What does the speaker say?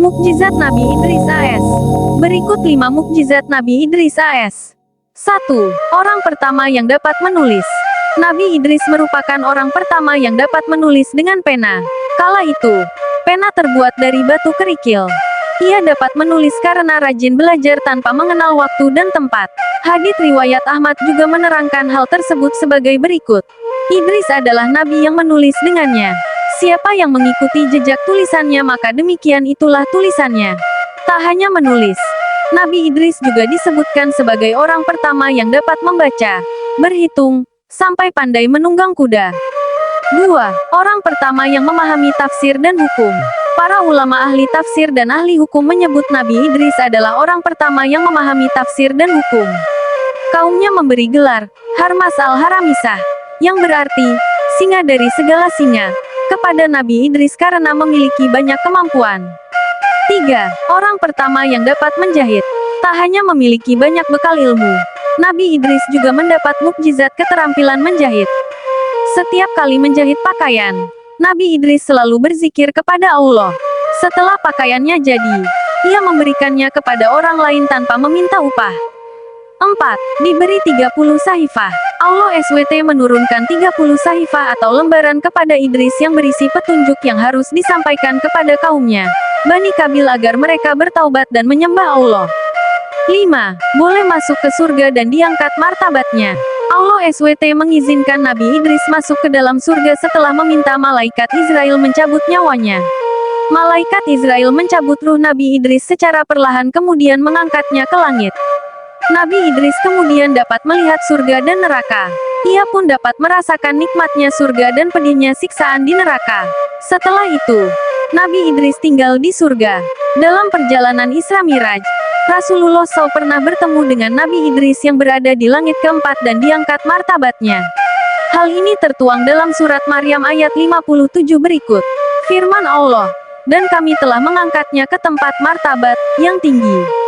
Mukjizat Nabi Idris AS. Berikut 5 mukjizat Nabi Idris AS. 1. Orang pertama yang dapat menulis. Nabi Idris merupakan orang pertama yang dapat menulis dengan pena. Kala itu, pena terbuat dari batu kerikil. Ia dapat menulis karena rajin belajar tanpa mengenal waktu dan tempat. Hadits riwayat Ahmad juga menerangkan hal tersebut sebagai berikut. Idris adalah nabi yang menulis dengannya. Siapa yang mengikuti jejak tulisannya maka demikian itulah tulisannya. Tak hanya menulis, Nabi Idris juga disebutkan sebagai orang pertama yang dapat membaca, berhitung, sampai pandai menunggang kuda. 2. Orang pertama yang memahami tafsir dan hukum. Para ulama ahli tafsir dan ahli hukum menyebut Nabi Idris adalah orang pertama yang memahami tafsir dan hukum. Kaumnya memberi gelar, Harmas al-Haramisah, yang berarti, singa dari segala singa, kepada Nabi Idris karena memiliki banyak kemampuan. 3. Orang pertama yang dapat menjahit. Tak hanya memiliki banyak bekal ilmu, Nabi Idris juga mendapat mukjizat keterampilan menjahit. Setiap kali menjahit pakaian, Nabi Idris selalu berzikir kepada Allah. Setelah pakaiannya jadi, ia memberikannya kepada orang lain tanpa meminta upah. 4. Diberi 30 sahifah. Allah SWT menurunkan 30 sahifah atau lembaran kepada Idris yang berisi petunjuk yang harus disampaikan kepada kaumnya, Bani Kabil agar mereka bertaubat dan menyembah Allah. 5. Boleh masuk ke surga dan diangkat martabatnya. Allah SWT mengizinkan Nabi Idris masuk ke dalam surga setelah meminta malaikat Israel mencabut nyawanya. Malaikat Israel mencabut ruh Nabi Idris secara perlahan kemudian mengangkatnya ke langit. Nabi Idris kemudian dapat melihat surga dan neraka. Ia pun dapat merasakan nikmatnya surga dan pedihnya siksaan di neraka. Setelah itu, Nabi Idris tinggal di surga. Dalam perjalanan Isra Miraj, Rasulullah SAW pernah bertemu dengan Nabi Idris yang berada di langit keempat dan diangkat martabatnya. Hal ini tertuang dalam surat Maryam ayat 57 berikut. Firman Allah, dan kami telah mengangkatnya ke tempat martabat yang tinggi.